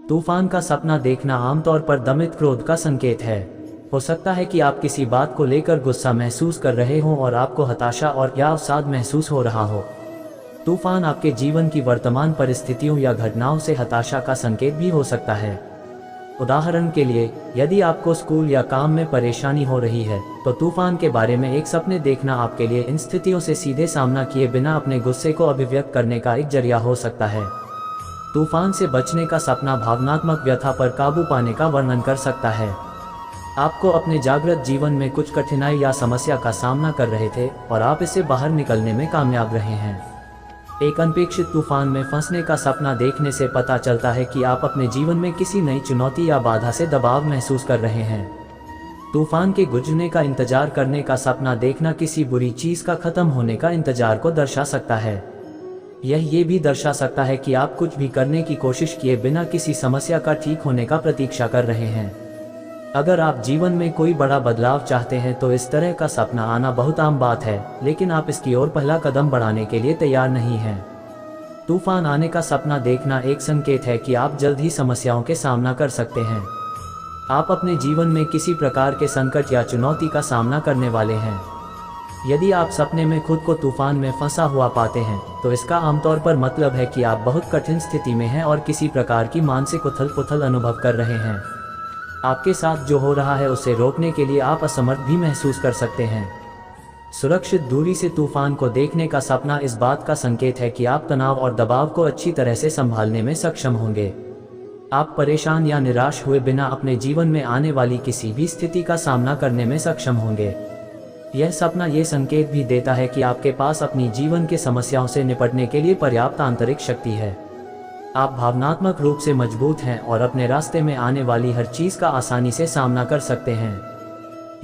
तूफान का सपना देखना आमतौर पर दमित क्रोध का संकेत है। हो सकता है कि आप किसी बात को लेकर गुस्सा महसूस कर रहे हों और आपको हताशा और या अवसाद महसूस हो रहा हो। तूफान आपके जीवन की वर्तमान परिस्थितियों या घटनाओं से हताशा का संकेत भी हो सकता है। उदाहरण के लिए, यदि आपको स्कूल या काम में परेशानी हो रही है, तो तूफान के बारे में एक सपने देखना आपके लिए इन स्थितियों से सीधे सामना किए बिना अपने गुस्से को अभिव्यक्त करने का एक जरिया हो सकता है। तूफान से बचने का सपना भावनात्मक व्यथा पर काबू पाने का वर्णन कर सकता है। आपको अपने जागृत जीवन में कुछ कठिनाई या समस्या का सामना कर रहे थे और आप इससे बाहर निकलने में कामयाब रहे हैं। एक अनपेक्षित तूफान में फंसने का सपना देखने से पता चलता है कि आप अपने जीवन में किसी नई चुनौती या बाधा से दबाव महसूस कर रहे हैं। तूफान के गुजरने का इंतजार करने का सपना देखना किसी बुरी चीज का खत्म होने का इंतजार को दर्शा सकता है। यह ये भी दर्शा सकता है कि आप कुछ भी करने की कोशिश किए बिना किसी समस्या का ठीक होने का प्रतीक्षा कर रहे हैं। अगर आप जीवन में कोई बड़ा बदलाव चाहते हैं तो इस तरह का सपना आना बहुत आम बात है, लेकिन आप इसकी ओर पहला कदम बढ़ाने के लिए तैयार नहीं हैं। तूफान आने का सपना देखना एक संकेत है कि आप जल्द ही समस्याओं के सामना कर सकते हैं। आप अपने जीवन में किसी प्रकार के संकट या चुनौती का सामना करने वाले हैं। यदि आप सपने में खुद को तूफान में फंसा हुआ पाते हैं, तो इसका आमतौर पर मतलब है कि आप बहुत कठिन स्थिति में हैं और किसी प्रकार की मानसिक उथल-पुथल अनुभव कर रहे हैं। आपके साथ जो हो रहा है उसे रोकने के लिए आप असमर्थ भी महसूस कर सकते हैं। सुरक्षित दूरी से तूफान को देखने का सपना इस बात का संकेत है कि आप तनाव और दबाव को अच्छी तरह से संभालने में सक्षम होंगे। आप परेशान या निराश हुए बिना अपने जीवन में आने वाली किसी भी स्थिति का सामना करने में सक्षम होंगे। यह सपना ये संकेत भी देता है कि आपके पास अपनी जीवन के समस्याओं से निपटने के लिए पर्याप्त आंतरिक शक्ति है। आप भावनात्मक रूप से मजबूत हैं और अपने रास्ते में आने वाली हर चीज़ का आसानी से सामना कर सकते हैं।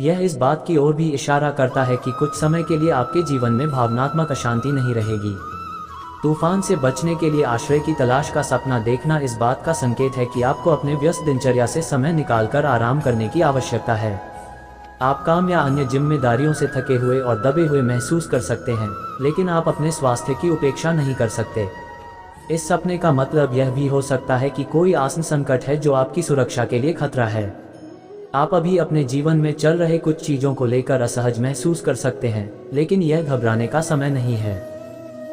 यह इस बात की ओर भी इशारा करता है कि कुछ समय के लिए आपके जीवन में भावनात्मक अशांति नहीं रहेगी। तूफान से बचने के लिए आश्रय की तलाश का सपना देखना इस बात का संकेत है कि आपको अपने व्यस्त दिनचर्या से समय निकालकर आराम करने की आवश्यकता है। आप काम या अन्य जिम्मेदारियों से थके हुए और दबे हुए महसूस कर सकते हैं, लेकिन आप अपने स्वास्थ्य की उपेक्षा नहीं कर सकते। इस सपने का मतलब यह भी हो सकता है कि कोई आसन संकट है जो आपकी सुरक्षा के लिए खतरा है। आप अभी अपने जीवन में चल रहे कुछ चीजों को लेकर असहज महसूस कर सकते हैं, लेकिन यह घबराने का समय नहीं है।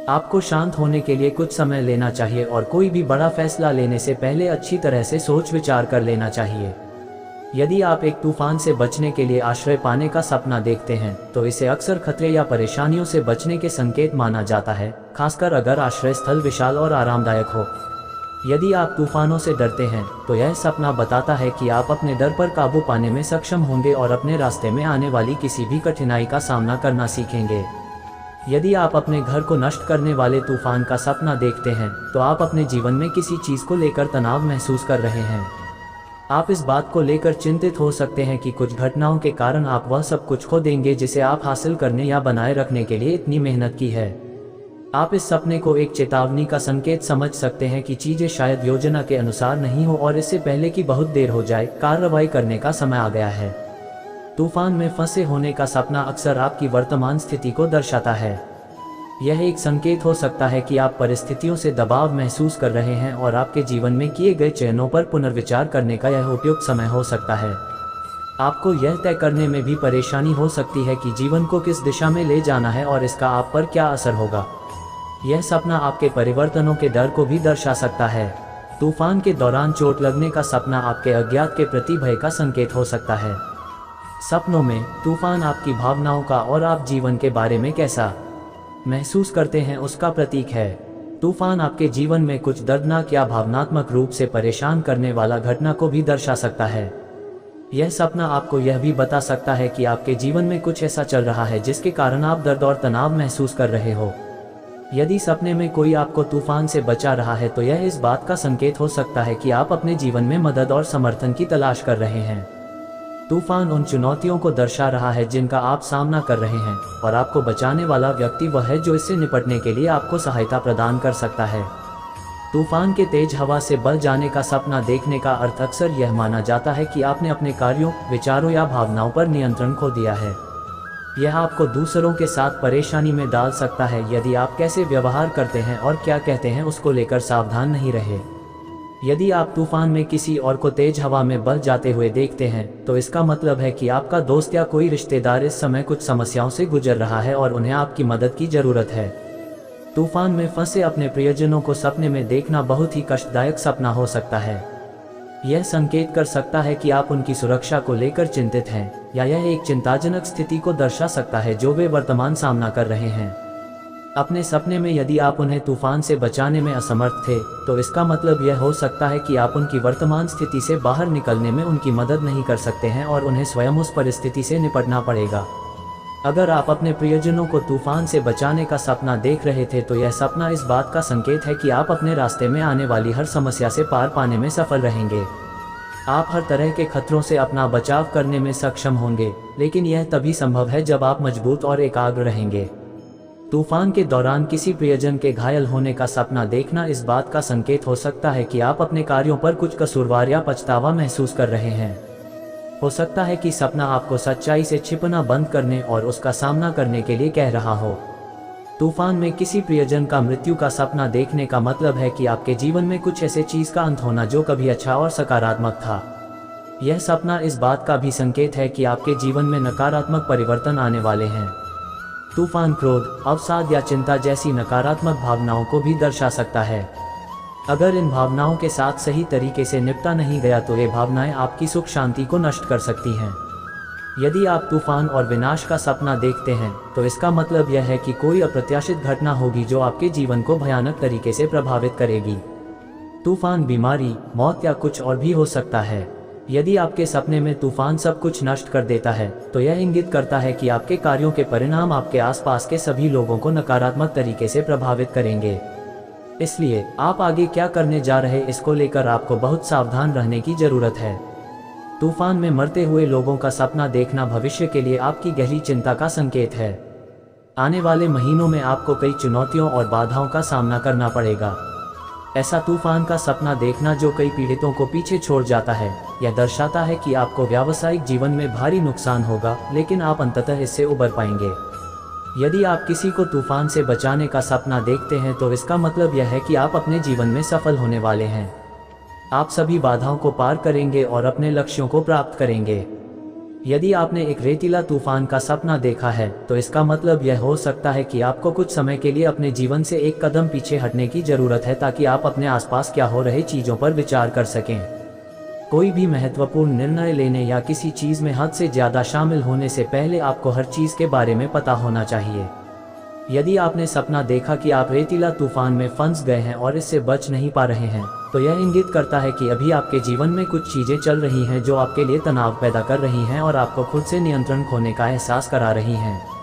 आपको शांत होने के लिए कुछ समय लेना चाहिए और कोई भी बड़ा फैसला लेने से पहले अच्छी तरह से सोच विचार कर लेना चाहिए। यदि आप एक तूफान से बचने के लिए आश्रय पाने का सपना देखते हैं, तो इसे अक्सर खतरे या परेशानियों से बचने के संकेत माना जाता है, खासकर अगर आश्रय स्थल विशाल और आरामदायक हो। यदि आप तूफानों से डरते हैं, तो यह सपना बताता है कि आप अपने डर पर काबू पाने में सक्षम होंगे और अपने रास्ते में आने वाली किसी भी कठिनाई का सामना करना सीखेंगे। यदि आप अपने घर को नष्ट करने वाले तूफान का सपना देखते हैं, तो आप अपने जीवन में किसी चीज़ को लेकर तनाव महसूस कर रहे हैं। आप इस बात को लेकर चिंतित हो सकते हैं कि कुछ घटनाओं के कारण आप वह सब कुछ खो देंगे जिसे आप हासिल करने या बनाए रखने के लिए इतनी मेहनत की है। आप इस सपने को एक चेतावनी का संकेत समझ सकते हैं कि चीजें शायद योजना के अनुसार नहीं हो और इससे पहले कि बहुत देर हो जाए, कार्रवाई करने का समय आ गया है। तूफान में फंसे होने का सपना अक्सर आपकी वर्तमान स्थिति को दर्शाता है। यह एक संकेत हो सकता है कि आप परिस्थितियों से दबाव महसूस कर रहे हैं और आपके जीवन में किए गए चयनों पर पुनर्विचार करने का यह उपयुक्त समय हो सकता है। आपको यह तय करने में भी परेशानी हो सकती है कि जीवन को किस दिशा में ले जाना है और इसका आप पर क्या असर होगा। यह सपना आपके परिवर्तनों के डर को भी दर्शा सकता है। तूफान के दौरान चोट लगने का सपना आपके अज्ञात के प्रति भय का संकेत हो सकता है। सपनों में तूफान आपकी भावनाओं का और आप जीवन के बारे में कैसा महसूस करते हैं उसका प्रतीक है। तूफान आपके जीवन में कुछ दर्दनाक या भावनात्मक रूप से परेशान करने वाला घटना को भी दर्शा सकता है। यह सपना आपको यह भी बता सकता है कि आपके जीवन में कुछ ऐसा चल रहा है जिसके कारण आप दर्द और तनाव महसूस कर रहे हो। यदि सपने में कोई आपको तूफान से बचा रहा है, तो यह इस बात का संकेत हो सकता है कि आप अपने जीवन में मदद और समर्थन की तलाश कर रहे हैं। तूफान उन चुनौतियों को दर्शा रहा है जिनका आप सामना कर रहे हैं, और आपको बचाने वाला व्यक्ति वह है जो इससे निपटने के लिए आपको सहायता प्रदान कर सकता है। तूफान के तेज हवा से बह जाने का सपना देखने का अर्थ अक्सर यह माना जाता है कि आपने अपने कार्यों, विचारों या भावनाओं पर नियंत्रण खो दिया है। यह आपको दूसरों के साथ परेशानी में डाल सकता है यदि आप कैसे व्यवहार करते हैं और क्या कहते हैं उसको लेकर सावधान नहीं रहे। यदि आप तूफान में किसी और को तेज हवा में बह जाते हुए देखते हैं तो इसका मतलब है कि आपका दोस्त या कोई रिश्तेदार इस समय कुछ समस्याओं से गुजर रहा है और उन्हें आपकी मदद की ज़रूरत है। तूफान में फंसे अपने प्रियजनों को सपने में देखना बहुत ही कष्टदायक सपना हो सकता है। यह संकेत कर सकता है कि आप उनकी सुरक्षा को लेकर चिंतित हैं, या यह एक चिंताजनक स्थिति को दर्शा सकता है जो वे वर्तमान सामना कर रहे हैं। अपने सपने में यदि आप उन्हें तूफान से बचाने में असमर्थ थे तो इसका मतलब यह हो सकता है कि आप उनकी वर्तमान स्थिति से बाहर निकलने में उनकी मदद नहीं कर सकते हैं और उन्हें स्वयं उस परिस्थिति से निपटना पड़ेगा। अगर आप अपने प्रियजनों को तूफान से बचाने का सपना देख रहे थे तो यह सपना इस बात का संकेत है कि आप अपने रास्ते में आने वाली हर समस्या से पार पाने में सफल रहेंगे। आप हर तरह के खतरों से अपना बचाव करने में सक्षम होंगे, लेकिन यह तभी संभव है जब आप मजबूत और एकाग्र रहेंगे। तूफान के दौरान किसी प्रियजन के घायल होने का सपना देखना इस बात का संकेत हो सकता है कि आप अपने कार्यों पर कुछ कसूरवार या पछतावा महसूस कर रहे हैं। हो सकता है कि सपना आपको सच्चाई से छिपना बंद करने और उसका सामना करने के लिए कह रहा हो। तूफान में किसी प्रियजन का मृत्यु का सपना देखने का मतलब है कि आपके जीवन में कुछ ऐसे चीज का अंत होना जो कभी अच्छा और सकारात्मक था। यह सपना इस बात का भी संकेत है कि आपके जीवन में नकारात्मक परिवर्तन आने वाले हैं। तूफान क्रोध, अवसाद या चिंता जैसी नकारात्मक भावनाओं को भी दर्शा सकता है। अगर इन भावनाओं के साथ सही तरीके से निपटा नहीं गया तो ये भावनाएं आपकी सुख शांति को नष्ट कर सकती हैं। यदि आप तूफान और विनाश का सपना देखते हैं तो इसका मतलब यह है कि कोई अप्रत्याशित घटना होगी जो आपके जीवन को भयानक तरीके से प्रभावित करेगी। तूफान बीमारी, मौत या कुछ और भी हो सकता है। यदि आपके सपने में तूफान सब कुछ नष्ट कर देता है तो यह इंगित करता है कि आपके कार्यों के परिणाम आपके आसपास के सभी लोगों को नकारात्मक तरीके से प्रभावित करेंगे। इसलिए आप आगे क्या करने जा रहे इसको लेकर आपको बहुत सावधान रहने की जरूरत है। तूफान में मरते हुए लोगों का सपना देखना भविष्य के लिए आपकी गहरी चिंता का संकेत है। आने वाले महीनों में आपको कई चुनौतियों और बाधाओं का सामना करना पड़ेगा। ऐसा तूफान का सपना देखना जो कई पीड़ितों को पीछे छोड़ जाता है, यह दर्शाता है कि आपको व्यावसायिक जीवन में भारी नुकसान होगा, लेकिन आप अंततः इससे उबर पाएंगे। यदि आप किसी को तूफान से बचाने का सपना देखते हैं तो इसका मतलब यह है कि आप अपने जीवन में सफल होने वाले हैं। आप सभी बाधाओं को पार करेंगे और अपने लक्ष्यों को प्राप्त करेंगे। यदि आपने एक रेतीला तूफान का सपना देखा है तो इसका मतलब यह हो सकता है कि आपको कुछ समय के लिए अपने जीवन से एक कदम पीछे हटने की जरूरत है ताकि आप अपने आसपास क्या हो रही चीजों पर विचार कर सकें। कोई भी महत्वपूर्ण निर्णय लेने या किसी चीज में हद से ज्यादा शामिल होने से पहले आपको हर चीज के बारे में पता होना चाहिए। यदि आपने सपना देखा कि आप रेतीला तूफान में फंस गए हैं और इससे बच नहीं पा रहे हैं तो यह इंगित करता है कि अभी आपके जीवन में कुछ चीजें चल रही हैं जो आपके लिए तनाव पैदा कर रही हैं और आपको खुद से नियंत्रण खोने का एहसास करा रही हैं।